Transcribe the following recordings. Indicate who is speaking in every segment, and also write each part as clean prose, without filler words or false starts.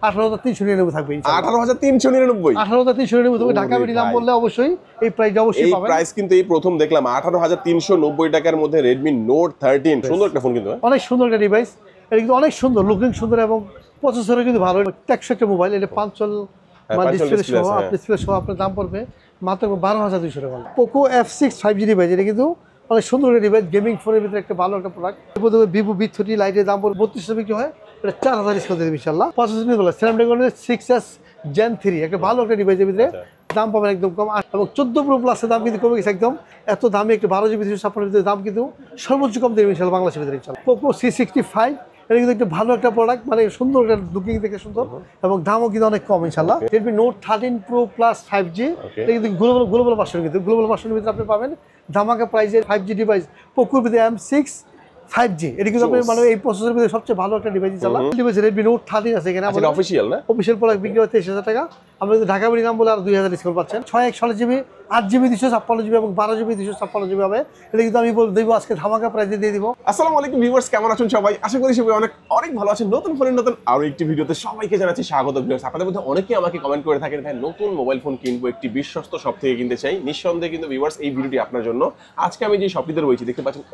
Speaker 1: 18,399 থাকবে।
Speaker 2: 18,399
Speaker 1: 18,399 থাকবে। ঢাকা বিডি নাম বললে অবশ্যই এই প্রাইস অবশ্যই পাবেন।
Speaker 2: এই প্রাইস কিন্তু এই প্রথম দেখলাম 18,390 টাকার মধ্যে Redmi Note 13 সুন্দর একটা ফোন কিন্তু
Speaker 1: অনেক সুন্দর একটা ডিভাইস। এটা কিন্তু অনেক সুন্দর, লুকিং সুন্দর এবং প্রসেসরও কিন্তু ভালো। টেকসই একটা মোবাইল। এটা 5 ডিসপ্লে সহ আপনার দাম পড়বে মাত্র 12,200 টাকা। Poco F6 5G device. এটা কিন্তু অনেক সুন্দর একটা ডিভাইস, গেমিং ফোনের ভিতরে একটা ভালো একটা প্রোডাক্ট। ভিভো V30 লাইটের দাম পড়বে 3200 বিক্রি হয়, এটা 4000 ডিসকাউন্ট দেবে ইনশাআল্লাহ। প্রসেসর নিয়ে বলা স্ন্যাপড্রাগনের 6S Gen 3 একটা ভালো একটা ডিভাইসের ভিতরে দাম পাবেন একদম কম। এবং 14 Pro Plus-এর দাম কিন্তু কমে গেছে একদম। এত দামি একটা 12GB 256 ভিতরে দাম কিন্তু সর্বোচ্চ কম দেবে ইনশাআল্লাহ বাংলাদেশের ভিতরে ইনশাআল্লাহ। পোকো C65 এটা কিন্তু একটা ভালো একটা প্রোডাক্ট, মানে সুন্দর একটা লুকিং থেকে সুন্দর এবং দামও কিন্তু অনেক কম ইনশাআল্লাহ। Redmi Note 13 Pro Plus 5G এটা কিন্তু গ্লোবাল ভার্সন, কিন্তু গ্লোবাল ভার্সনের ভিতরে আপনি পাবেন ধামাকা প্রাইসে 5G ডিভাইস পোকোর ভিতরে M6 5G। এটা কিন্তু আপনি মানে এই প্রসেসরের ভিতরে সবচেয়ে ভালো একটা ডিভাইস ইনশাআল্লাহ। ডিভাইস Redmi Note 13 আছে এখানে আমাদের
Speaker 2: অফিশিয়াল না,
Speaker 1: অফিশিয়াল প্রোডাক্ট বিক্রি হয় 23,000 টাকা। আমরা যদি ঢাকা বিডি নাম বলে আর 2000 ডিসকাউন্ট পাচ্ছেন। 6/116GB 8GB 256GB এবং 12GB 256GB হবে। এটা কিন্তু আমি দেব আজকে ধামাকা প্রাইসে দিয়ে দিব।
Speaker 2: আসসালামু আলাইকুম ভিউয়ার্স, কেমন আছেন সবাই? আশা করি সবাই অনেক ভালো আছেন। নতুন ফোনের নতুন আরো একটি ভিডিওতে সবাইকে জানাচ্ছি স্বাগত। ভিউয়ার্স, আপনাদের মধ্যে অনেকেই আমাকে কমেন্ট করে থাকেন, ভাই নতুন মোবাইল ফোন কিনবো, একটি বিশ্বস্ত শপ থেকে কিনতে চাই। নিঃসন্দেহে কিন্তু ভিউয়ার্স এই ভিডিওটি আপনার জন্য। আজকে আমি যে শপটিতে রয়েছি দেখতে পাচ্ছেন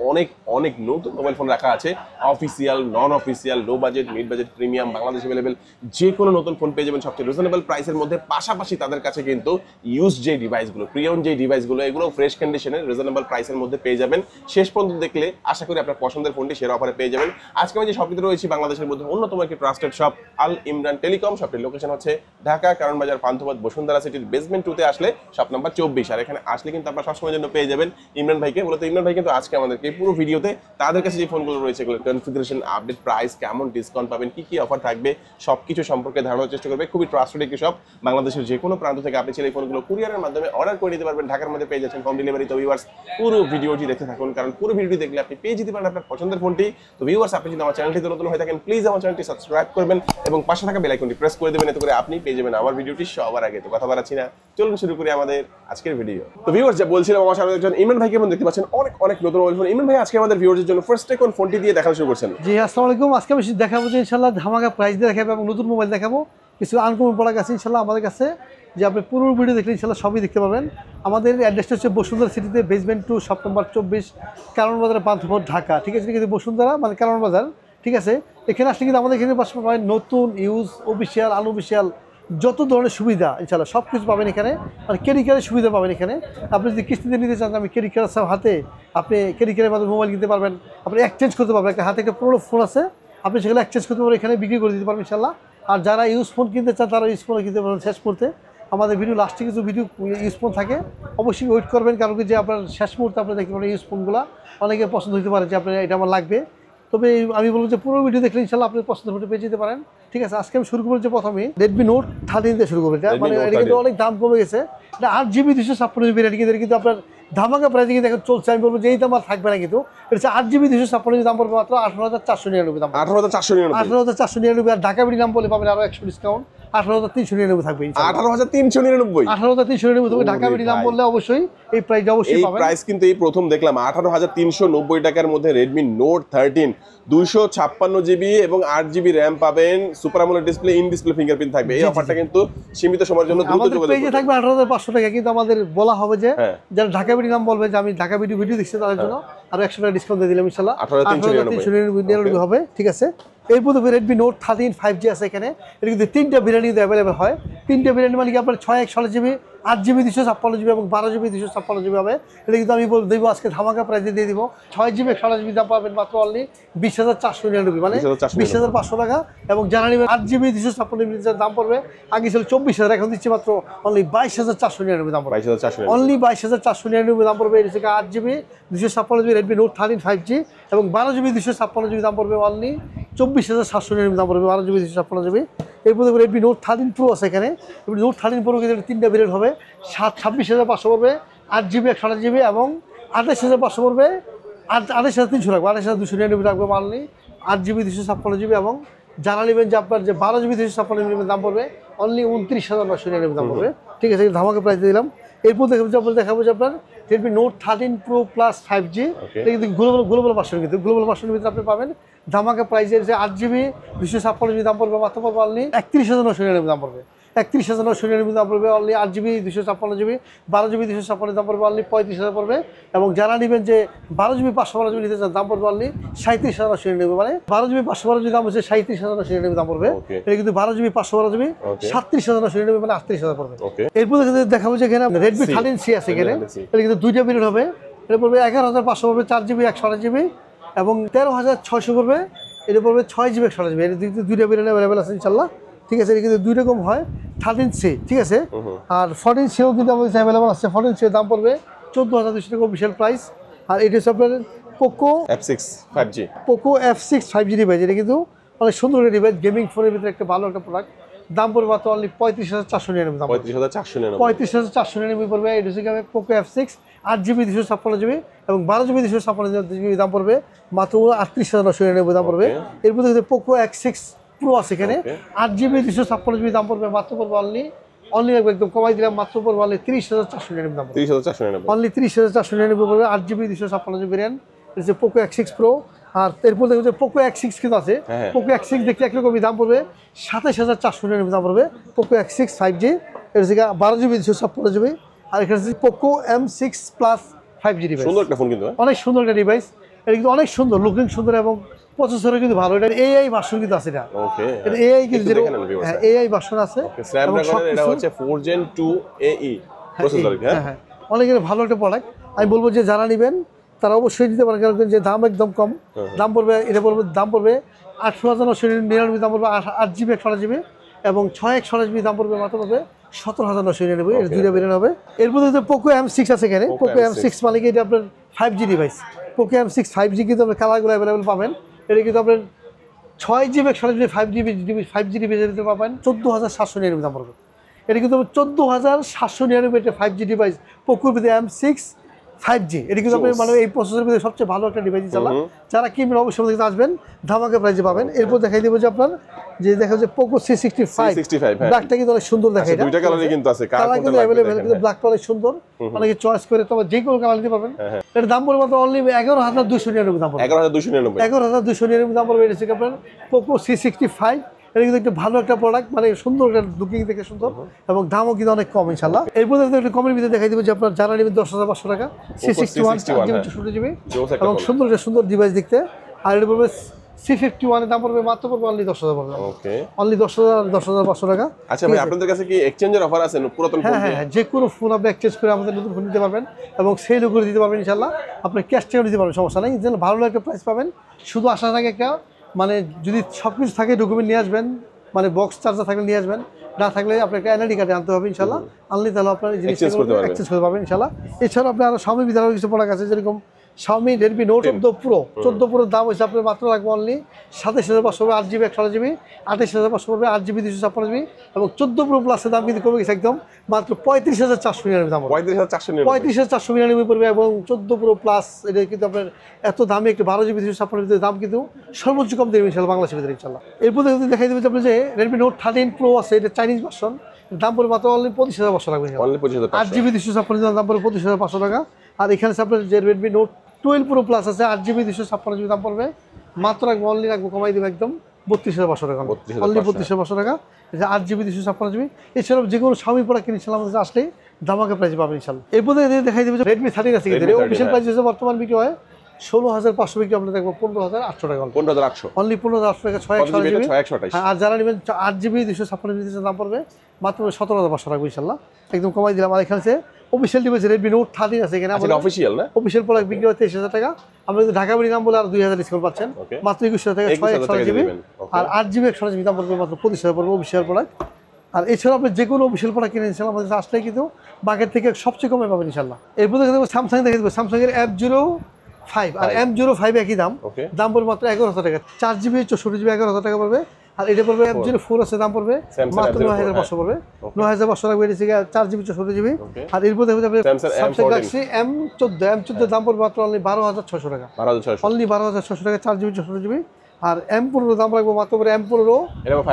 Speaker 2: অনেক নতুন মোবাইল ফোন রাখা আছে। অফিসিয়াল, নন official, low budget, mid budget, premium, Bangladesh available যে কোনো নতুন ফোন পেয়ে যাবেন সবচেয়ে রিজনেবল প্রাইসের মধ্যে। পাশাপাশি তাদের কাছে কিন্তু ইউজ যে ডিভাইসগুলো, প্রিয়ন যে ডিভাইসগুলো, এগুলো ফ্রেশ কন্ডিশনের রিজনেবল প্রাইসের মধ্যে পেয়ে যাবেন। শেষ পর্যন্ত দেখলে আশা করি আপনার পছন্দের ফোনটি সেরা অফারে পেয়ে যাবেন। আজকে আমি যে শপটিতে রয়েছি বাংলাদেশের মধ্যে অন্যতম একটি ট্রাস্টেড শপ আল ইমরান টেলিকম। শপটির লোকেশন হচ্ছে ঢাকা কারণ বাজার পান্থপথ বসুন্ধরা সিটির বেসমেন্ট 2 তে আসলে শপ নাম্বার 24। আর এখানে আসলে কিন্তু আপনারা সবসময়ের জন্য পেয়ে যাবেন ইমরান ভাইকে। মূলত ইমরান ভাই কিন্তু আজকে আমাদেরকে পুরো ভিডিওতে তাদের কাছে যে ফোনগুলো রয়েছে এগুলোর কনফিগারেশন, আপডেট, প্রাইস, কেমন ডিসকাউন্ট পাবেন, কি অফার থাকবে সবকিছু সম্পর্কে ধারণার চেষ্টা করবে। খুবই ট্রাস্টেড একটি শপ। বাংলাদেশের যে কোনো প্রান্ত থেকে আপনি চাইলে এই ফোনগুলো কুরিয়ারের মাধ্যমে অর্ডার করে নিতে পারবেন। ঢাকার মধ্যে পেয়ে যাচ্ছেন হোম ডেলিভারি। তো ভিউয়ার্স পুরো ভিডিওটি দেখতে থাকুন, কারণ পুরো ভিডিওটি দেখলে আপনি পেয়ে যেতে পারেন আপনার পছন্দের ফোনটি। তো ভিউয়ার্স, আপনি যদি আমার চ্যানেলটিতে নতুন হয়ে থাকেন প্লিজ আমার চ্যানেলটি সাবস্ক্রাইব করবেন এবং পাশে থাকা বেল আইকনটি প্রেস করে দেবেন, এতে করে আপনি পেয়ে যাবেন আমার ভিডিওটি সবার আগে। তো কথা বাড়াচ্ছি না, চলুন শুরু করি আমাদের আজকের ভিডিও। তো ভিউয়ার্স, যা বলছিলাম, আমার সামনে একজন ইমরান ভাইকে দেখতে পাচ্ছেন অনেক নতুন মোবাইল ফোন। ইমরান ভাই আজকে আমাদের ভিউয়ারদের জন্য ফার্স্টে কোন ফোনটি দিয়ে দেখানো শুরু করছেন?
Speaker 1: জি আসসালামু আলাইকুম। আজকে আমি দেখাবো যে ইনশাআল্লাহ ধামাকা প্রাইস দিয়ে দেখাবো এবং নতুন মোবাইল দেখাবো। কিছু আনকমন প্রোডাক্ট আছে ইনশাআল্লাহ আমাদের কাছে, যে আপনি পুরো ভিডিও দেখলে ইনশাআল্লাহ সবই দেখতে পাবেন। আমাদের অ্যাড্রেসটা হচ্ছে বসুন্ধরা সিটিতে বেসমেন্ট 2 শপ নাম্বার 24 কারণ বাজার পান্থপথ ঢাকা। ঠিক আছে, কিন্তু বসুন্ধরা মানে কারণ বাজার। ঠিক আছে, এখানে আসলে কিন্তু আমাদের এখানে পাবেন নতুন, ইউজ, অফিসিয়াল, আনঅফিসিয়াল যত ধরনের সুবিধা ইনশাআল্লাহ সব কিছু পাবেন এখানে। মানে ক্রেডিট কার্ডের সুবিধা পাবেন এখানে। আপনি যদি কিস্তিতে নিতে চান, আমি ক্রেডিট কার্ড সব হাতে, আপনি ক্রেডিট কার্ডের মাধ্যমে মোবাইল কিনতে পারবেন। আপনি এক্সচেঞ্জ করতে পারবেন, একটা হাতে একটা পুরো ফোন আছে, আপনি সেখানে এক্সচেঞ্জ করতে পারবেন, এখানে বিক্রি করে দিতে পারবেন ইনশাআল্লাহ। আর যারা ইউজ ফোন কিনতে চান তারা ইউজ ফোনও কিনতে পারবেন। শেষ মুহূর্তে আমাদের ভিডিও লাস্টে কিছু ভিডিও ইউজ ফোন থাকে, অবশ্যই ওয়েট করবেন, কারণ কি যে আপনার শেষ মুহূর্তে আপনি দেখতে পারেন ইউজ ফোনগুলো অনেকে পছন্দ হতে পারে যে আপনার এটা আমার লাগবে। তবে আমি বলবো যে পুরো ভিডিও দেখলে ইনশাআল্লাহ আপনি পছন্দের ফোনটা পেয়ে যেতে পারেন। ঠিক আছে, আজকে আমি শুরু করবো যে প্রথমে Redmi Note 13 দিয়ে শুরু করবো। এটা মানে এটা কিন্তু অনেক দাম কমে গেছে। এটা 8GB 256GB রেট, কিন্তু আপনার ধামাকা প্রাইসে কিন্তু এখন চলছে। আমি বলবো যে এই দাম আর থাকবে না, কিন্তু এটা হচ্ছে 8GB 256GB দাম পড়বে মাত্র 18,499 দাম। 18,499 আর ঢাকা বিডি নাম বলে পাবেন আরো 100 ডিসকাউন্ট। 18,399 থাকবে।
Speaker 2: 18,399
Speaker 1: 18,399 থাকবে। ঢাকা বিডি নাম বললে অবশ্যই এই প্রাইস অবশ্যই পাবেন।
Speaker 2: এই প্রাইস কিন্তু এই প্রথম দেখলাম 18,390 টাকার মধ্যে Redmi Note 13 256GB এবং 8GB RAM পাবেন। Super AMOLED display, in display fingerprint থাকবে। এই অফারটা কিন্তু সীমিত সময়ের জন্য দ্রুত যোগাযোগ করুন।
Speaker 1: থাকবে 18,500 টাকা, কিন্তু আমাদের বলা হবে যে যারা ঢাকা বিডি নাম বলবে যে আমি ঢাকা ভিডিও দেখছি তাদের জন্য আরো 100 টাকা ডিসকাউন্ট দিয়ে দিলাম ইনশাআল্লাহ। 18,399 হবে। ঠিক আছে, এরপর Redmi Note 13 5G আছে এখানে। এটা কিন্তু 3টা ভেরিয়েন্ট অ্যাভেলেবল হয়। 3টা ভেরিয়েন্ট মানে কি আপনার 6/116GB 8GB 256GB এবং 12GB 256GB হবে। এটা কিন্তু আমি দেবো আজকে ধামাকা প্রাইসে দিয়ে দিব। 6GB 128GB দাম পাবেন মাত্র অনলি 20,499, মানে 20,500 টাকা। এবং জানা নেবেন 8GB 256GB দাম পড়বে, আগে ছিল 24,000, এখন দিচ্ছি মাত্র অনলি 22,499 দাম পড়বে। অনলি 22,499 দাম পড়বে। এটা হচ্ছে 8GB 256GB Redmi Note 13 5G এবং 12GB 256GB দাম পড়বে অনলি 24,799 দাম পড়বে। 12GB 256GB। এরপর Redmi Note 13 Pro আছে এখানে। Redmi Note 13 Pro কিন্তু 3টা ভেরিয়েন্ট হবে। 26,500 পড়বে 8GB 128GB এবং 28,500 পড়বে 28,300 রাখবো, 28,299 রাখবো অনলি 8GB 256GB। এবং জানা নেবেন যে আপনার যে 12GB 256GB দাম পড়বে অনলি 29,999 দাম পড়বে। ঠিক আছে, ধামাকা প্রাইস দিলাম। এরপর দেখাবো যে আপনার Redmi Note 13 Pro Plus 5G। এটা কিন্তু গ্লোবাল ভার্সন, কিন্তু গ্লোবাল ভার্সনের ভিতরে আপনি পাবেন ধামাকা প্রাইজের যে 8GB 256GB দাম পড়বে মাত্র পড়বে অনলি 31,999 দাম পড়বে, 31,999 দাম পড়বে অনলি 8GB 256GB, 12GB 256 দাম পড়বে অনলি 35,000 পড়বে। এবং যারা নেবেন যে 12GB 512GB নিতে চান দাম পড়বে অনলি 37,999, মানে 12GB 512GB দাম হচ্ছে 37,999 দাম পড়বে। এটা কিন্তু 12GB 512GB 37,999, মানে 38,000 পড়বে। এরপর দেখাবো যে এখানে Redmi 13C আছে, এখানে এটা কিন্তু দুইটা ভেরিয়েন্ট হবে। এটা পড়বে 11,500 পড়বে 4GB 128GB, এবং 13,600 পড়বে, এটা পড়বে 6GB 128GB। এটা দুইটা ভেরিয়েন্ট অ্যাভেলেবেল আছে ইনশাল্লাহ, ঠিক আছে। এটা কিন্তু দুই রকম হয় 13C, ঠিক আছে। আর 14Cও কিন্তু আমাদের অ্যাভেলেবেল আছে। 14C এর দাম পড়বে 14,200 টাকা অফিশিয়াল প্রাইস। আর এটা হচ্ছে আপনার Poco
Speaker 2: F6 5G,
Speaker 1: Poco F6 5G device. এটা কিন্তু অনেক সুন্দর একটা ডিভাইস, গেমিং ফোনের ভিতরে একটা ভালো একটা প্রোডাক্ট। দাম পড়বে মাত্র অনলি 35,499 দাম, 35,499 পড়বে। এটা হচ্ছে পোকো F6 8GB 256GB এবং 12GB 256GB দাম পড়বে মাত্র 38,999 দাম পড়বে। এরপর দেখতে পোকো X6 Pro আছে, এখানে 8GB 256GB দাম পড়বে মাত্র পড়বে অনলি একদম কমাই দিলাম, মাত্র পড়বে অনলি 30,499 দাম,
Speaker 2: 30,499
Speaker 1: অনলি 30,499 পড়বে 8GB 256GB ভেরিয়েন্ট। এটা হচ্ছে পোকো X6 Pro। আর এরপর দেখো যে পোকো X6 কিন্তু আছে, পোকো X6 দেখতে একরকমই দাম পড়বে 27,499 দাম পড়বে পোকো X6 5G। এটা হচ্ছে 12GB 256GB। আর এখানে হচ্ছে Poco M6 Plus 5G device,
Speaker 2: সুন্দর একটা ফোন কিন্তু,
Speaker 1: অনেক সুন্দর একটা ডিভাইস। এটা কিন্তু অনেক সুন্দর, লুকিং সুন্দর এবং প্রসেসরও কিন্তু ভালো। এটা AI ভার্সন কিন্তু আছে, এটা এটা AI কিন্তু AI ভার্সন আছে।
Speaker 2: স্ন্যাপড্রাগনের এটা হচ্ছে 4 Gen 2 AE প্রসেসর।
Speaker 1: হ্যাঁ, অনেক ভালো একটা প্রোডাক্ট। আমি বলবো যে যারা নেবেন তারা অবশ্যই নিতে পারেন, কারণ যে দাম একদম কম। দাম পড়বে, এটা পড়বে দাম পড়বে 18,999 দাম পড়বে 8GB 128GB, এবং 6/128GB দাম পড়বে মাত্র পড়বে 17,999। এটা দুইটা বেরিয়ে হবে। এরপর হচ্ছে পোকো M6 আছে, এখানে পোকো M6 মানে কি এটা আপনার 5G device. Poco M6 5G কিন্তু আপনার কালারগুলো অ্যাভেলেবেল পাবেন। এটা কিন্তু আপনার 6GB 128GB 5G ডিভাইস পাবেন 14,799 দাম পড়বে। এটা কিন্তু 14,799 একটা 5G device Poco M6 5G। এটা কিন্তু আপনি মানে এই প্রসেসরের ভিতরে সবচেয়ে ভালো একটা ডিভাইস ইনশাআল্লাহ। যারা কিনবেন অবশ্যই আমাদের কাছে আসবেন, ধামাকা প্রাইসে পাবেন। এরপর দেখাই দেবো যে আপনার যে দেখা যাচ্ছে পোকো C65, ব্ল্যাকটা কিন্তু অনেক সুন্দর দেখায়। এটা
Speaker 2: দুইটা কালারই কিন্তু আছে,
Speaker 1: কালার কিন্তু अवेलेबल, কিন্তু ব্ল্যাকটা অনেক সুন্দর, অনেকে চয়েস করে তবে যে কোনো কালার নিতে পারবেন। এর দাম পড়বে মাত্র অনলি 11,299 দাম পড়বে, 11,299 দাম পড়বে। এটা হচ্ছে আপনার পোকো C65। এটা কিন্তু একটা ভালো একটা প্রোডাক্ট, মানে সুন্দর একটা লুকিং দেখে সুন্দর, এবং দামও কিন্তু অনেক কম ইনশাআল্লাহ। এরপর একটা কমের ভিতরে দেখাই দেবো যে আপনার যারা নেবেন 10,500 টাকা C61 4GB এবং সুন্দর একটা সুন্দর ডিভাইস দেখতে। আর এটা পড়বে C51 এর দাম পড়বে মাত্র পড়বে অনলি 10,000 পড়বে, অনলি 10,500 টাকা।
Speaker 2: আচ্ছা ভাই, আপনাদের কাছে কি এক্সচেঞ্জের অফার আছে পুরাতন ফোন?
Speaker 1: হ্যাঁ, যে কোনো ফোন আপনি এক্সচেঞ্জ করে আমাদের নতুন ফোন নিতে পারবেন এবং সেলও করে দিতে পারবেন ইনশাআল্লাহ। আপনি ক্যাশ টাকাও দিতে পারবেন, সমস্যা নেই। যেন ভালো একটা প্রাইস পাবেন। শুধু আসা থাকে একটা, মানে যদি সব কিছু থাকে ডকুমেন্ট নিয়ে আসবেন, মানে বক্স চার্জার থাকলে নিয়ে আসবেন, না থাকলে আপনাকে এনআইডি কার্ড আনতে হবে ইনশাআল্লাহ। আনলে তাহলে আপনার জিনিসটা এক্সচেঞ্জ করতে পারবেন ইনশাআল্লাহ। এছাড়া আপনি আরও Xiaomi বিধারক কিছু প্রোডাক্ট আছে, যেরকম Xiaomi Redmi Note 14 Pro। 14 Pro দাম হচ্ছে আপনার মাত্র লাগবে অনলি 27,500 পড়বে 8GB 128GB, 28,500 পড়বে 8GB 256GB, এবং 14 Pro Plus-এর দাম কিন্তু কমে গেছে একদম, মাত্র 35,499 দাম, 35,499 পড়বে। এবং 14 Pro Plus এটা কিন্তু আপনার এত দামি একটা 12GB 256GB দাম কিন্তু সর্বোচ্চ কম দেবে ইনশাআল্লাহ বাংলাদেশের ভিতরে ইনশাআল্লাহ। এরপর দেখাই দেবে যে আপনি যে Redmi Note 13 Pro আছে, এটা চাইনিজ ভার্সন, দাম পড়বে মাত্র অনলি 25,500 লাগবে, 8GB 256GB দাম পড়বে 25,500 টাকা। আর এখানে আপনার যে Redmi Note 12 Pro Plus আছে 8GB 256GB দাম পড়বে মাত্র অনলি রাখবো কমাই দেবো একদম 32,500 টাকা, অনলি 32,500 টাকা। 8GB 256GB। এছাড়াও যে কোনো Xiaomi প্রোডাক্ট কিনেছিলাম আমাদের আসলে ধামাকা প্রাইসে পাবেন ইনশাআল্লাহ। এরপর দেখাই দেবে Redmi 13 আছে, কিন্তু অফিশিয়াল প্রাইস হিসেবে বর্তমান বিক্রি হয় 16,500 বিক্রি, আমরা দেখবো 15,800 টাকা,
Speaker 2: 15,800,
Speaker 1: অনলি 15,800 টাকা 628GB। আর যারা নেবেন 8GB 256GB দাম পড়বে মাত্র 17,500 টাকা ইনশাআল্লাহ, একদম কমাই দিলাম। আর এখানে অফিশিয়াল ডিভাইস Redmi Note 13 আছে, এখানে আমাদের
Speaker 2: অফিশিয়াল না,
Speaker 1: অফিশিয়াল প্রোডাক্ট বিক্রি হয় 23,000 টাকা। আমরা যদি ঢাকা বাড়ি নাম বলে আর 2,000 ডিসকাউন্ট পাচ্ছেন, মাত্র 21,000 টাকা 628GB। আর 8GB 128GB দাম পড়বে মাত্র 25,000 পড়বে অফিশিয়াল প্রোডাক্ট। আর এছাড়া আপনি যে কোনো অফিশিয়াল প্রোডাক্ট কিনে ইনশাআল্লাহ আমাদের আসলে কিন্তু মার্কেট থেকে সবচেয়ে কমে পাবেন ইনশাআল্লাহ। এরপর দেখে দেবো স্যামসাং, দেখে দেবো স্যামসাংয়ের F05 আর M05 একই দাম, দাম পড়বে মাত্র 11,000 টাকা, 4GB 64GB 11,000 টাকা পড়বে। আর এটা পড়বে F04 আছে, দাম পড়বে মাত্র 9,500 পড়বে, 9,500 টাকা বেড়েছে 4GB 64GB। আর এরপর দেখবেন স্যামসাং গ্যালাক্সি M14 দাম পড়বে মাত্র অনলি 12,600 টাকা, অনলি 12,600 টাকা 4GB 64GB। আর M15 দাম রাখবো মাত্র M15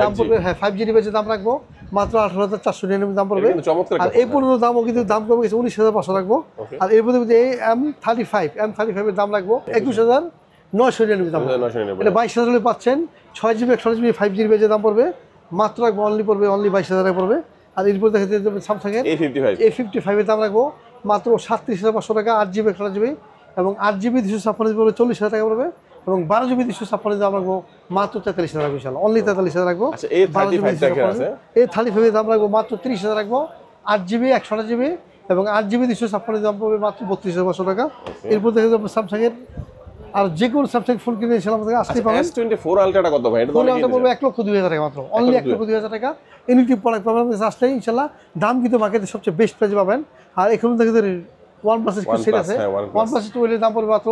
Speaker 1: দাম পড়বে, হ্যাঁ 5G ডিভাইসের দাম রাখবো মাত্র 18,499 দাম পড়বে। আর এই 15 দামও কিন্তু দাম কমে গেছে 19,500 রাখবো। আর এরপর এই M35 এর দাম রাখবো 999 দাম।
Speaker 2: 999
Speaker 1: এটা 22,000 পাচ্ছেন, 6GB 128GB 5G বেজে দাম পড়বে মাত্র রাখবো অনলি 22,000 টাকা পড়বে। আর এরপর দেখে স্যামসাংয়ের A55 এর দাম রাখবো মাত্র 37,500 টাকা, 8GB 128GB এবং 8GB 256GB পড়বে 40,000 টাকা পড়বে এবং 12GB 256GB দাম রাখবো মাত্র 43,000 টাকা। বিশাল অনলি 43,000 রাখবো। A35 এর দাম রাখবো মাত্র 30,000 রাখবো, 8GB 128GB এবং 8GB 256GB দাম পড়বে মাত্র 32,500 টাকা। এরপর দেখে যাবো স্যামসাংয়ের আর যে কোনো স্যামসাং ফোন কিনে ইনশাআল্লাহ আমাদের আসতে পারেন।
Speaker 2: S24 আলট্রাটা কত ভাই? এটা তো
Speaker 1: এটা পড়বে 1,02,000 টাকা মাত্র, অনলি 1,02,000 টাকা। ইনফিনিক্স প্রোডাক্ট পাবেন আসলে ইনশাআল্লাহ, দাম কিন্তু মার্কেটে সবচেয়ে বেস্ট প্রাইসে পাবেন। আর এখন দেখে OnePlus এর সেট আছে, OnePlus 12 এর দাম পড়বে মাত্র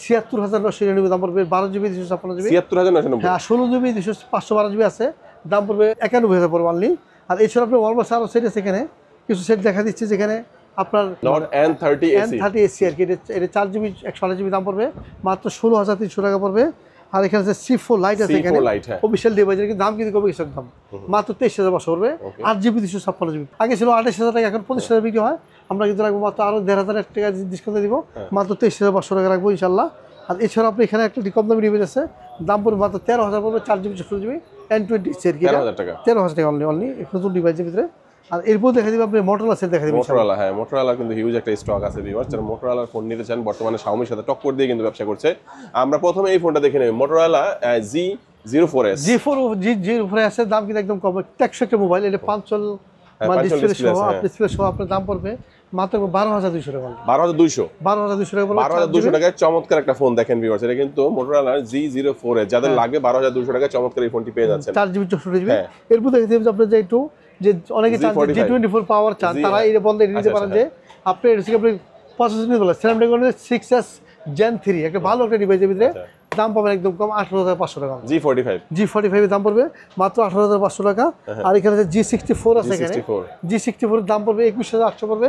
Speaker 1: 76,999 দাম পড়বে, 12GB 256GB
Speaker 2: 76,999।
Speaker 1: হ্যাঁ 16GB 512GB আছে, দাম পড়বে 91,000 পড়বে অনলি। আর এছাড়া আপনার OnePlus আরও সেট আছে, এখানে কিছু সেট দেখা দিচ্ছে যেখানে আপনার
Speaker 2: Nord N30
Speaker 1: AC আর কি, এটা 4GB 128GB দাম পড়বে মাত্র 16,300 টাকা পড়বে। আর এখানে আছে C4 লাইট আছে, এখানে অফিসিয়াল ডিভাইসের দাম কিন্তু কমে গেছে একদম, মাত্র 23,500 পড়বে, 8GB 256GB। আগে ছিল 28,000 টাকা, এখন 25,000 বিক্রি হয়। আমরা কিন্তু রাখবো মাত্র আরও 1,500 টাকা ডিসকাউন্ট দিব, মাত্র 23,500 টাকা রাখবো ইনশাল্লাহ। আর এছাড়া আপনি এখানে একটা কম দামি ডিভাইস আছে, দাম পড়বে মাত্র 13,000 পড়বে, 4GB 64GB N20 আর কি, 13,000 টাকা অনলি নতুন ডিভাইসের ভিতরে। আর এরপর দেখা দিবে আপনি মোটরোলা সেট দেখা দিবে।
Speaker 2: মোটরোলা, হ্যাঁ মোটরোলা কিন্তু হিউজ একটা স্টক আছে ভিউয়ার্স, যারা মোটরোলার ফোন নিতে চান বর্তমানে শাওমির সাথে টক্কর দিয়ে কিন্তু ব্যবসা করছে। আমরা প্রথমে এই ফোনটা দেখে নেব, মোটরোলা G04s।
Speaker 1: G04 আছে, দাম কিন্তু একদম কম, টেকসই একটা মোবাইল। এটা 5 ডিসপ্লে সহ আপনার দাম পড়বে মাত্র 12,200 টাকা। 12,200 টাকা পড়বে,
Speaker 2: 12,200 টাকায় চমৎকার একটা ফোন দেখেন ভিউয়ার্স, এটা কিন্তু মোটরোলা G04s, যাদের লাগবে 12,200 টাকায় চমৎকার এই ফোনটি পেয়ে যাচ্ছেন,
Speaker 1: 4GB 64GB। এরপর দেখে দিবেন আপনি যে একটু যে অনেকে চান G24 পাওয়ার চান, তারা এই বলতে নিতে পারেন যে আপনি আপনি প্রসেসর নিতে বলেন Snapdragon 6s Gen 3, একটা ভালো একটা ডিভাইসের ভিতরে দাম পাবেন একদম কম 18,500 টাকা। G45 এর দাম পড়বে মাত্র 18,500 টাকা। আর এখানে G64 আছে, এখানে G64 এর দাম পড়বে 21,800 পড়বে,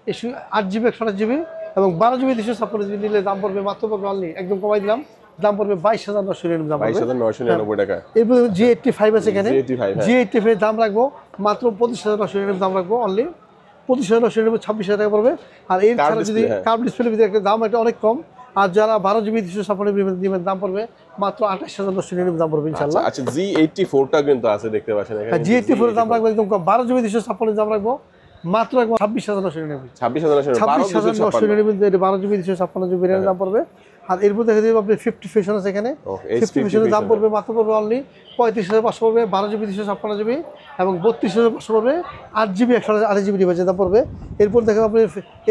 Speaker 1: 8GB 128GB এবং 12GB 256GB নিলে দাম পড়বে মাত্র পড়বে অনলি একদম কমাই দিলাম, দাম পড়বে 22,999 দাম,
Speaker 2: 22,999 টাকা।
Speaker 1: এরপর G85 আছে, এখানে G85 এর দাম রাখবো মাত্র 25,999 দাম রাখবো অনলি, 25,999, 26,000 টাকা পড়বে। আর এর ছাড়া যদি কার্ভ ডিসপ্লের ভিতরে একটা দাম এটা অনেক কম, আর যারা 12GB 256GB দাম পড়বে মাত্র 28,999 দাম পড়বে ইনশাআল্লাহ।
Speaker 2: আচ্ছা G84টা কিন্তু আছে, দেখতে পাচ্ছেন এখানে
Speaker 1: G84 এর দাম রাখবো একদম কম, 12GB 256 দাম রাখবো মাত্র রাখবো 26,999। 26,999 12GB 256GB এর দাম পড়বে। আর এরপর দেখা যাবে আপনি 50 ফ্যাশন আছে, এখানে 50 ফ্যাশনের দাম পড়বে মাত্র পড়বে অনলি 35,500 পড়বে, 12GB 256GB এবং 32,500 পড়বে, 8GB 128GB ডিভাইসের দাম পড়বে। এরপর দেখা যাবে আপনি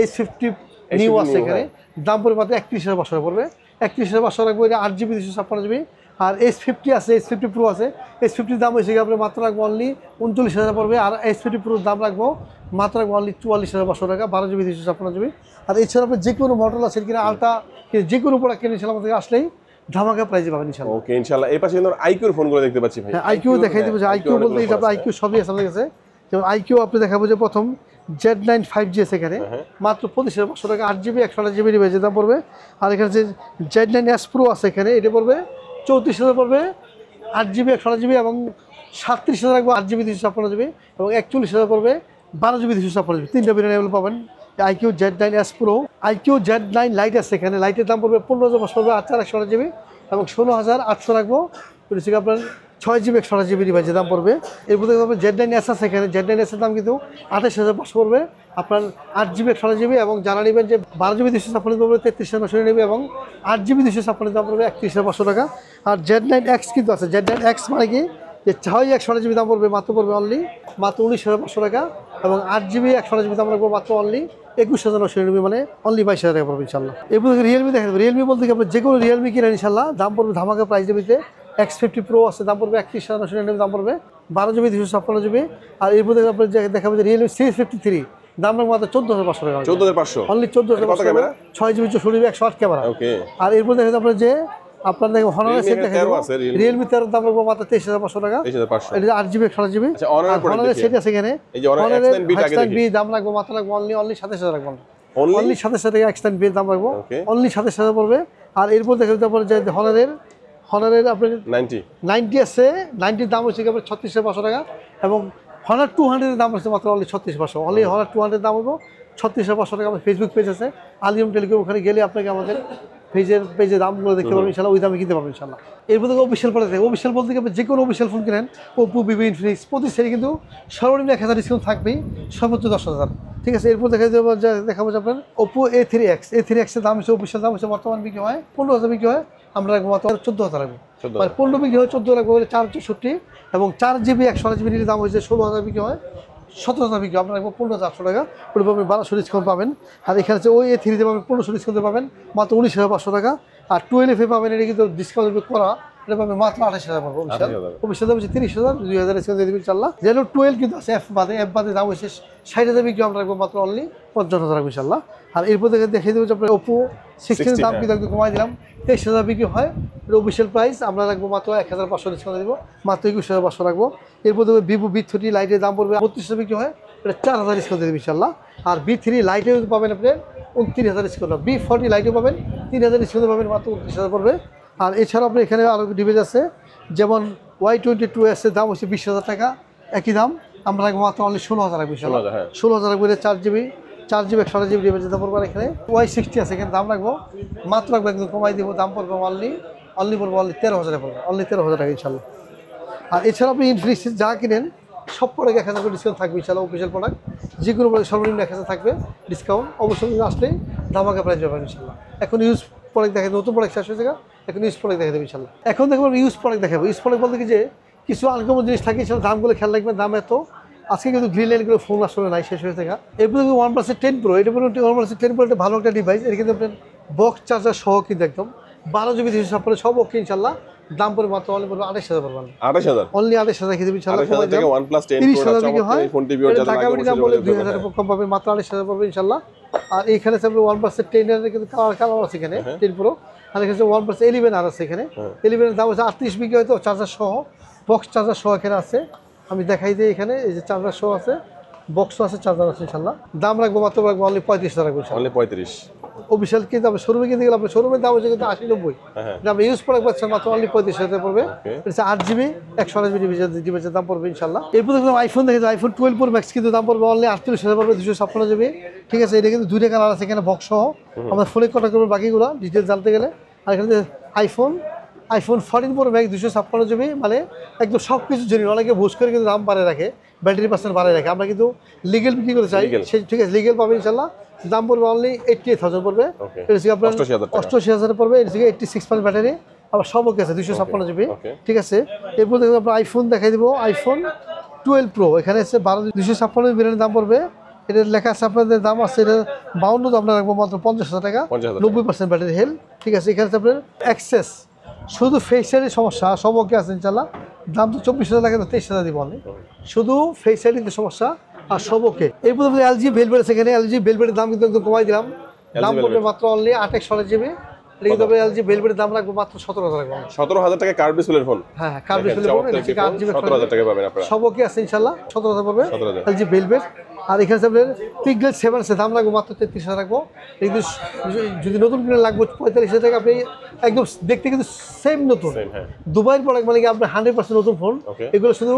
Speaker 1: S50 নিউ আছে, এখানে দাম পড়বে মাত্র 31,500 পড়বে, 31,500 রাখবো, এটা 8GB 256GB। আর S50 আছে, S50 Pro আছে, S50 দাম হয়েছে আপনার মাত্র রাখবো অনলি 39,000 পড়বে। আর S50 Pro দাম রাখবো মাত্র রাখবো অনলি 44,500 টাকা, 12GB 256GB। আর এছাড়া আপনি যে কোনো মোটরোলা সেট কিনা আলট্রা যে কোনো প্রোডাক্ট কিনে ইনশাআল্লাহ আমাদের আসলেই ধামাকা প্রাইজে পাবেন ইনশাআল্লাহ।
Speaker 2: ওকে ইনশাআল্লাহ। এই পাশে কিন্তু আইকিউর ফোনগুলো দেখতে পাচ্ছি ভাই।
Speaker 1: হ্যাঁ আইকিউ দেখাই দেব, যে আইকিউ বলতে এটা আপনার আইকিউ সবই আছে আমাদের কাছে। যেমন আইকিউ আপনি দেখাবো যে প্রথম Z9 5G আছে, এখানে মাত্র 25,500 টাকা, 8GB 128GB ডিভাইসের দাম পড়বে। আর এখানে যে Z9S Pro আছে, এখানে এটা পড়বে 34,000 পড়বে, 8GB 128GB এবং 37,000 রাখবো, 8GB 256GB এবং 41,000 পড়বে, 12GB 256GB। তিনটা ভেরিয়েন্ট পাবেন IQ Z9S Pro। IQ Z9 light আছে, এখানে লাইটের দাম পড়বে 15,500 পড়বে, 8GB 128GB এবং 16,800 রাখবো, আপনার 6GB 128GB ডিভাইসের দাম পড়বে। এরপর দেখবেন Z9S আছে, এখানে Z9S এর দাম কিন্তু 28,500 পড়বে, আপনার 8GB 128GB এবং যারা নেবেন যে 12GB 256 পড়বে 33,999 এবং 8GB 256 দাম পড়বে 31,500 টাকা। আর Z9X কিন্তু আছে, Z9X মানে কি যে 6GB দাম পড়বে মাত্র পড়বে অনলি মাত্র 19,500 টাকা এবং 8GB 128GB দাম রাখবো মাত্র অনলি 21,999, মানে অনলি 22,000 টাকা পড়বে ইনশাল্লাহ। এরপর রিয়েলমি দেখা যাবে, রিয়েলমি বলতে কি আপনি যে কোনো রিয়েলমি কিনেন ইনশাল্লাহ দাম পড়বে ধামাকা প্রাইস দেবে। X50 Pro আছে, দাম পড়বে 31,999 দাম পড়বে, 12GB 256GB। আর এরপর আপনার দেখাবো যে রিয়েলমি C53 দাম রাখবো মাত্র 14,500 টাকা,
Speaker 2: 14,500
Speaker 1: অনলি 14,500 টাকা, 6GB 64GB 108 ক্যামেরা। আর এরপর দেখা যাবে আপনার যে আপনার দেখো হনারের সেট দেখা যাবে, রিয়েলমি 13 দাম রাখবো মাত্র 23,500 টাকা, এটা 8GB 128GB। হনারের সেট আছে, এখানে X10B দাম রাখবো মাত্র রাখবো অনলি 27,000 রাখবো, অনলি 27,000 টাকা X10B দাম রাখবো, অনলি 27,000 পড়বে। আর এরপর দেখা যাবে আপনার যে হনারের আপনার 90 আছে, 90 দাম হচ্ছে আপনার 36,500 টাকা এবং হনার 200 এর দাম হচ্ছে মাত্র অনলি 36,500, অনলি হনার 200 দাম হবো 36,500 টাকা। আমার ফেসবুক পেজ আছে আলিয়ম টেলিকম, ওখানে গেলে আপনাকে আমাদের পেজে দামগুলো দেখতে পারবেন ইনশাল্লাহ, ওই দামে কিনতে পারবেন ইনশাল্লাহ। এরপর থেকে অফিসিয়াল প্রোডাক্ট থাকে, অফিসিয়াল বলতে গেলে যে কোনো অফিসিয়াল ফোন কিনেন, ওপো, ভিভো, ইনফিনিক্স, প্রতি সেটে কিন্তু সর্বনিম্ন 1000 ডিসকাউন্ট থাকবেই, সর্বোচ্চ 10,000। ঠিক আছে, এরপর দেখাবো যে আপনার ওপো A3X এর দাম হচ্ছে, অফিসিয়াল দাম হচ্ছে বর্তমান বিক্রি হয় 15,000 বিক্রি হয়, আমরা রাখবো মাত্র 14,000 রাখবো। মানে 15 বিক্রি হয় 14 রাখবো বলে 464, এবং 4GB 128GB দাম হচ্ছে 16,000 বিক্রি হয়, 17,000 বিক্রি আপনার রাখবো 15,800 টাকা, ওটা পাবেন 1200 ডিসকাউন্ট পাবেন। আর এখানে হচ্ছে ওই A3 পাবেন 1500 ডিসকাউন্টে পাবেন মাত্র 19,500 টাকা। আর 12F পাবেন, এটা কিন্তু ডিসকাউন্ট করা, এটা পাবেন মাত্র 28,000 পাবো। অফিসিয়াল দাম হচ্ছে 30,000, 2,000 ডিসকাউন্ট দিয়ে দেবেন ইনশাল্লাহ। যেন 12 কিন্তু আছে, এফ বাদে দাম হচ্ছে 60,000 বিক্রি আমরা রাখবো মাত্র অনলি 55,000 রাখবো ইনশাল্লাহ। আর এরপর দেখিয়ে দেবো যে আপনার ওপো 16 দাম কিন্তু একদম কমাই দিলাম, 23,000 বিক্রি হয়, এটা অফিসিয়াল প্রাইস আমরা রাখবো মাত্র 1,500 ডিসকাউন্ট দেবো, মাত্র 21,500 রাখবো। এরপর দেখবো ভিভো V30 লাইটের দাম পড়বে 32,000 বিক্রি হয়, এটা 4,000 ডিসকাউন্ট দেবে ইনশাল্লাহ। আর V3 লাইটেও পাবেন আপনি 29,000 ডিসকাউন্ট, V40 লাইটেও পাবেন 3,000 ডিসকাউন্ট পাবেন, মাত্র 29,000 পড়বে। আর এছাড়াও আপনার এখানে আরও ডিভাইস আছে, যেমন Y22s এর দাম হচ্ছে 20,000 টাকা, একই দাম আমরা রাখবো মাত্র অনলি 16,000 রাখবো ইনশাল্লাহ। 16,000 রাখবো, 4GB 128GB ডিভাইসের দাম পড়বে। এখানে Y60 আছে, এখানে দাম রাখবো মাত্র রাখবো একদম কমাই দেবো, দাম পড়বে অনলি পড়বো অনলি 13,000 পড়বে, অনলি 13,000 টাকা ইনশাল্লাহ। আর এছাড়া আপনি ইনফিনিক্স যা কিনেন সব প্রোডাক্ট 1,000 করে ডিসকাউন্ট থাকবে ইনশাল্লাহ, অফিসিয়াল প্রোডাক্ট যে কোনো প্রোডাক্ট সর্বনিম্ন 1,000 থাকবে ডিসকাউন্ট, অবশ্যই আসলেই ধামাকা প্রাইস পাবেন ইনশাল্লাহ। এখন ইউজ প্রোডাক্ট দেখে, নতুন প্রোডাক্ট শেষ হয়ে যাবে, এখন ইউজ প্রোডাক্ট দেখে দেবে ইনশাল্লাহ। এখন দেখবো ইউজ প্রোডাক্ট দেখাবো। ইউজ প্রোডাক্ট বলতে কি যে কিছু আনকমন জিনিস থাকে, সেটা দামগুলো খেয়াল রাখবেন, দাম এত আজকে কিন্তু গ্রিন লাইনগুলো ফোন আসলে নাই, শেষ হয়ে থাকা। এরপর কিন্তু OnePlus 10 Pro, এটা বলুন OnePlus 10 Pro একটা ভালো একটা ডিভাইস, এটা কিন্তু আপনার বক্স চার্জার সহ কিন্তু একদম 12GB 256 সব ওকে ইনশাল্লাহ। দাম পড়বে মাত্র অনলি পড়বে 28,000 পড়বেন, 28,000 অনলি 28,000 খেয়ে দেবেন ইনশাল্লাহ।
Speaker 2: 28,000 থেকে OnePlus 10 Pro
Speaker 1: 30,000 হয়, টাকা বিটি দাম বলে 2,000 কম পাবেন, মাত্র 28,000 পড়বে ইনশাল্লাহ। আর এইখানে আছে OnePlus 10 এর কিন্তু কালার আছে এখানে 10 Pro, আর এখানে OnePlus 11 আর আছে এখানে। 11 এর দাম হচ্ছে 38 বিক্রি হয়তো, চার্জার সহ, বক্স চার্জার সহ এখানে আছে। আমি দেখাই দিই, এখানে এই যে চার্জার সহ আছে, বক্স আছে, চার্জার আছে ইনশাল্লাহ। দাম রাখবো মাত্র রাখবো অনলি 35,000 রাখবো অনলি 35। অফিসিয়াল কিন্তু আপনি শোরুমে কিনতে গেলে আপনার শোরুমের দাম হচ্ছে কিন্তু 80-90, আপনি ইউজ প্রোডাক্ট পাচ্ছেন মাত্র অনলি 35,000 পড়বে। এটা 8GB 128GB ডিভাইসের দাম পড়বে ইনশাল্লাহ। এরপর দেখলাম আইফোন দেখে, আইফোন 12 Pro Max কিন্তু দাম পড়বে অনলি 38,000 পড়বে, 256GB। ঠিক আছে, এটা কিন্তু 2টা কালার আছে এখানে, বক্স সহ। আমরা ফোনে কন্ট্যাক্ট করবেন বাকিগুলো ডিটেলস জানতে গেলে। আর এখানে আইফোন 14 Pro Max 256GB, মানে একদম সব কিছু জন্য অনেকে ভুজ করে কিন্তু দাম বাড়িয়ে রাখে, ব্যাটারি পার্সেন্ট বাড়িয়ে রাখে, আমরা কিন্তু লিগেল বিক্রি করতে চাই, ঠিক আছে, লিগেল পাবে ইনশাল্লাহ। দাম পড়বে অনলি 88,000 পড়বে, এটা হচ্ছে আপনার 88,000 পড়বে, এটা হচ্ছে 86% ব্যাটারি, আবার সব ওকে আছে 256GB। ঠিক আছে, এরপর দেখুন আপনার আইফোন দেখাই দিব, আইফোন 12 Pro, এখানে হচ্ছে 256GB দাম পড়বে। এটার লেখা আছে আপনাদের দাম আছে, এটা 52 দাম রাখবো মাত্র 50,000 টাকা, 90% ব্যাটারি হেলথ। ঠিক আছে, এখানে আছে আপনার অ্যাক্সেস, শুধু ফেসিয়ালের সমস্যা, সব ওকে আছে ইনশাল্লাহ। দাম তো 24,000 লাগে, তো 23,000 দিব অনলি, শুধু ফেসিয়ালির সমস্যা আর সব ওকে। এরপর LG Velvet আছে এখানে, LG Velvet-এর দাম কিন্তু একদম কমাই দিলাম, দাম পড়বে মাত্র অনলি 28GB। কিন্তু আপনি LG Velvet-এর দাম রাখবো মাত্র 17,000 রাখবো,
Speaker 2: 17,000 টাকা কার্ভ ডিসপ্লের ফোন।
Speaker 1: হ্যাঁ, কার্ভ ডিসপ্লের ফোন,
Speaker 2: 17,000 টাকা পাবেন আপনারা,
Speaker 1: সব ওকে আছে ইনশাল্লাহ, 17,000 পাবে LG Velvet। আর এখানে আপনার Pixel 7 আছে, দাম রাখবো মাত্র 33,000 রাখবো। কিন্তু যদি নতুন কিনে লাগবে 45,000 টাকা, আপনি একদম দেখতে কিন্তু সেম নতুন, দুবাইয়ের প্রোডাক্ট, মানে কি আপনার 100% নতুন ফোন। এগুলো শুধু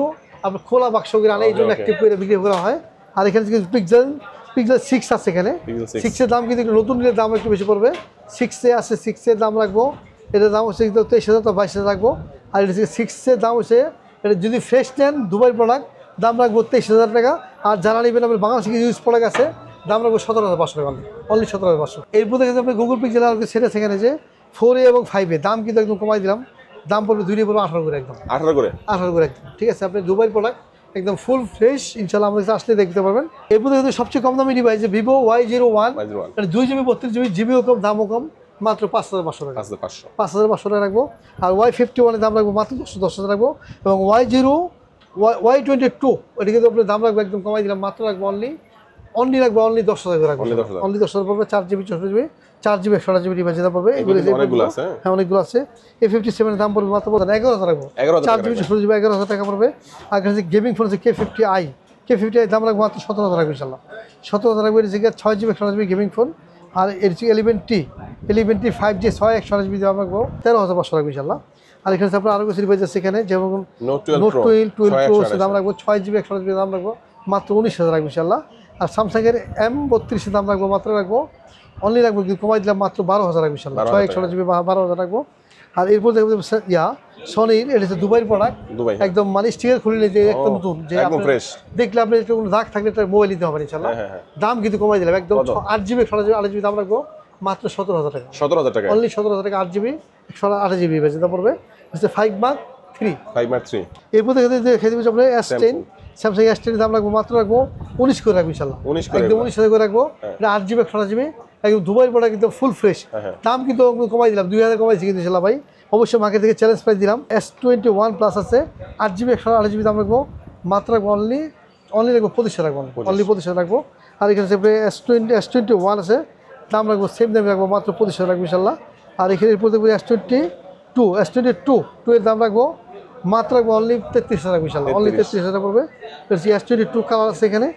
Speaker 1: আপনার খোলা বাক্স করে আনে, এই জন্য অ্যাক্টিভ করে বিক্রি করা হয়। আর এখানে কিন্তু Pixel 6 আছে এখানে, 6-এর দাম কিন্তু নতুন নিলে দাম একটু বেশি পড়বে। 6 আছে, 6-এর দাম রাখবো, এটার দাম হচ্ছে 23,000 তো 22,000 রাখবো। আর এটা 6-এর দাম হচ্ছে, এটা যদি ফ্রেশ নেন দুবাইয়ের প্রোডাক্ট, দাম রাখবো 23,000 টাকা। আর যারা নেবেন আপনার বাংলাদেশে ইউজ প্রোডাক্ট আছে, দাম রাখবো 17,500 টাকা, অনলি 17,500। এরপর দেখে আপনি গুগল পিক্সেল আর সেট আছে এখানে, যে 4A এবং 5A দাম কিন্তু একদম কমাই দিলাম, দাম পড়বে 2 পড়বে 18 করে, একদম 18 করে একদম। ঠিক আছে, আপনি দুবাইয়ের প্রোডাক্ট একদম ফুল ফ্রেশ ইনশাল্লাহ, আমাদের আসলে দেখতে পারবেন। এরপর দেখে সবচেয়ে কম দামি ডিভাইস ভিভো Y01, মানে 2GB 32GB, জিবিও কম, দামও কম, মাত্র 5,500 টাকা, 5,500 টাকা রাখবো। আর Y51-এর দাম রাখবো মাত্র 10,000 রাখবো। এবং Y22 এটা কিন্তু আপনার দাম রাখবো একদম কমাই দিলাম, মাত্র রাখবো অনলি রাখবো অনলি 10,000 রাখবো, অনলি 10,000 পড়বে। 4GB 64GB 4GB 128GB device দাম পড়বে, অনেকগুলো আছে। হ্যাঁ, অনেকগুলো আছে। A57-এর দাম পড়বে মাত্র 11,000 রাখবো, 4GB 64GB 11,000 টাকা পড়বে। আর কাছে গেমিং ফোন আছে K50i দাম রাখবো মাত্র 17,000 রাখবো ইনশাল্লাহ, 17,000 রাখবো। এর জায়গায় 6GB 128GB গেমিং ফোন। আর এর হচ্ছে 11T 5G 6 128GB দাম রাখবো 13,500 রাখবো ইনশাল্লাহ। আর এখানে আপনার আরো কিছু ডিভাইস আছে এখানে, যেমন Note 12 Pro দাম রাখবো 6GB 128GB দাম রাখবো মাত্র 19,000 রাখবো ইনশাল্লাহ। আর স্যামসাংয়ের M32 দাম রাখবো মাত্র অনলি রাখবো কিন্তু কমাই দিলাম মাত্র 12,000 রাখবো ইনশাল্লাহ। 6 জিবি 12,000 রাখবো। আর এরপর দেখবো সনির, এটা হচ্ছে দুবাইয়ের প্রোডাক্ট, একদম মানে স্টিকার খুলে যে একদম নতুন, যে
Speaker 2: একদম ফ্রেশ,
Speaker 1: দেখলে আপনি একটু দাগ থাকলে একটা মোবাইল নিতে হবে ইনশাল্লাহ। দাম কিন্তু কমাই দিলাম একদম 8 জিবি 8 জিবি দাম রাখবো মাত্র 17,000 টাকা।
Speaker 2: 17,000 টাকা
Speaker 1: অনলি 17,000 টাকা 8 জিবি 8 জিবি বেশি দাম পড়বে হচ্ছে 5 Mark 3। এরপর দেখে দেবো আপনার S10, স্যামসাং S10 দাম রাখবো মাত্র 19 করে রাখবো ইনশাল্লাহ, একদম 19,000 করে রাখবো। এটা 8 জিবি 8 জিবি একদম দুবাইয়ের প্রোডাক্ট, কিন্তু ফুল ফ্রেশ। দাম কিন্তু কমাই দিলাম 2,000 কমাইছি কিন্তু ইনশাল্লাহ ভাই, অবশ্যই মার্কেট থেকে চ্যালেঞ্জ প্রাইস দিলাম। S21 প্লাস আছে 8 জিবি 8 জিবি দাম রাখবো মাত্র অনলি রাখবো 25,000 রাখবো, অনলি 25,000 রাখবো। আর এখানে S21 আছে দাম রাখবো সেম দামে রাখবো মাত্র 25,000 রাখবো ইনশাল্লাহ। আর এখানে এরপর দেখবো S22 এর দাম রাখবো মাত্র রাখবো অনলি 33,000 রাখবো ইনশাল্লাহ, অনলি 33,000 পড়বে। S22 কালার আছে এখানে,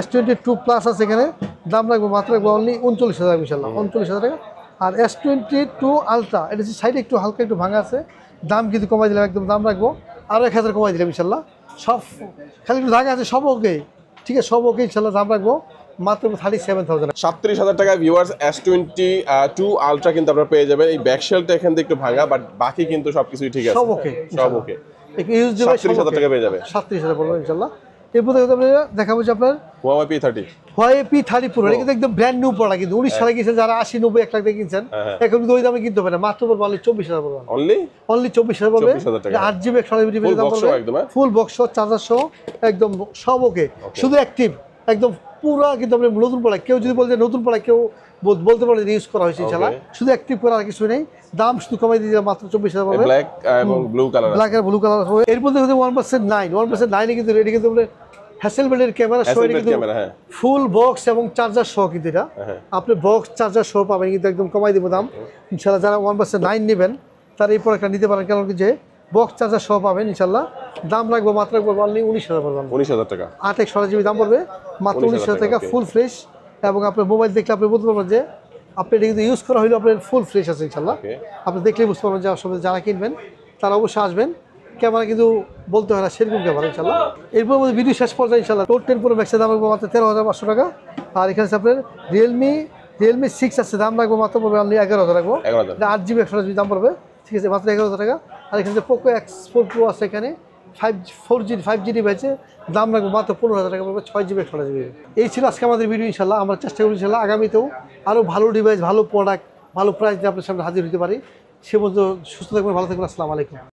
Speaker 1: S22 প্লাস আছে এখানে, দাম রাখবো মাত্র রাখবো অনলি 39,000 রাখবো ইনশাল্লাহ, 39,000 টাকা। আর S22 আলট্রা, এটা হচ্ছে সাইডে একটু হালকা একটু ভাঙা আছে, দাম কিন্তু কমাই দিলাম একদম, দাম রাখবো আরও 1,000 কমাই দিলাম ইনশাল্লাহ। সব খালি একটু ভাঙা আছে, সব ওকে, ঠিক আছে, সব ওকে ইনশাল্লাহ। দাম রাখবো মাত্র 37,000,
Speaker 2: 37,000 টাকা। ভিউয়ার্স, S22 আলট্রা কিন্তু আপনারা পেয়ে যাবেন। এই ব্যাক শেলটা এখান থেকে একটু ভাঙা, বাট বাকি কিন্তু সবকিছুই ঠিক আছে,
Speaker 1: সব ওকে,
Speaker 2: সব ওকে।
Speaker 1: একটু ইউজ দিলে
Speaker 2: 37,000 টাকা পেয়ে যাবে,
Speaker 1: 37,000 পড়বে ইনশাল্লাহ। এরপর দেখাবো যে আপনার
Speaker 2: Huawei P30,
Speaker 1: Huawei P30 Pro, এটা কিন্তু একদম ব্র্যান্ড নিউ প্রোডাক্ট, কিন্তু 19 সালে কিনছেন যারা 80, 90, 1 লাখ দিয়ে কিনছেন, এখন কিন্তু ওই দামে কিনতে হবে না, মাত্র পড়বে অনলি 24,000 পড়বে, অনলি 24,000 পড়বে। 8 জিবি 128 জিবি দাম পড়বে, ফুল বক্স চার্জার সহ একদম সব ওকে, শুধু অ্যাক্টিভ একদম পুরো কিন্তু আপনি নতুন প্রোডাক্ট। কেউ যদি বলতে নতুন প্রোডাক্ট, কেউ বলতে পারে ইউজ করা হয়েছে ইনশাআল্লাহ, শুধু অ্যাক্টিভ করা আর কিছু নেই। দাম শুধু কমাই দিয়ে মাত্র 24,000 পড়বে,
Speaker 2: ব্ল্যাক এবং ব্লু কালার,
Speaker 1: ব্ল্যাক আর ব্লু কালার হবে। এরপর দেখো 1+9 কিন্তু রেডি, কিন্তু হ্যাসেলব্লেডের ক্যামেরা সহ, কিন্তু ফুল বক্স এবং চার্জার সহ, কিন্তু এটা আপনি বক্স চার্জার সহ পাবেন, কিন্তু একদম কমাই দিব দাম ইনশাআল্লাহ। যারা 1+9 নেবেন তারা এই প্রোডাক্টটা নিতে পারেন, কারণ কি যে বক্স চার্জার সহ পাবেন ইনশাআল্লাহ। দাম রাখবো মাত্র অনলি 19,000 পড়বে,
Speaker 2: 19,000 টাকা।
Speaker 1: 8 জিবি দাম পড়বে মাত্র 19,000 টাকা, ফুল ফ্রেশ। এবং আপনার মোবাইল দেখলে আপনি বলতে পারবেন যে আপনি এটা কিন্তু ইউজ করা হইলে আপনার ফুল ফ্রেশ আছে ইনশাআল্লাহ। আপনি দেখলেই বুঝতে পারবেন যে আসলে যারা কিনবেন তারা অবশ্যই আসবেন। ক্যামেরা কিন্তু বলতে হয় না, সেরকম ক্যামেরা ইনশাআল্লাহ। এরপর মধ্যে ভিডিও শেষ পর্যায়ে ইনশাআল্লাহ Note 10 Pro Max এর দাম রাখবো মাত্র 13,500 টাকা। আর এখানে আপনার Realme 6 আছে, দাম রাখবো মাত্র পড়বে অনলি 11,000 রাখবো, 8 জিবি 128 জিবি দাম পড়বে, ঠিক আছে, মাত্র 11,000 টাকা। আর এখানে যে Poco X4 Pro আছে, এখানে 5G ডিভাইসে দাম রাখবো মাত্র 15,000 টাকা পড়বে, 6 জিবি 128 জিবি। এই ছিল আজকে আমাদের ভিডিও ইনশাআল্লাহ। আমরা চেষ্টা করি ইনশাআল্লাহ আগামীতেও আরও ভালো ডিভাইস, ভালো প্রোডাক্ট, ভালো প্রাইস দিয়ে আপনার সামনে হাজির হতে পারি। সে পর্যন্ত সুস্থ থাকবেন, ভালো থাকবেন, আসসালামু আলাইকুম।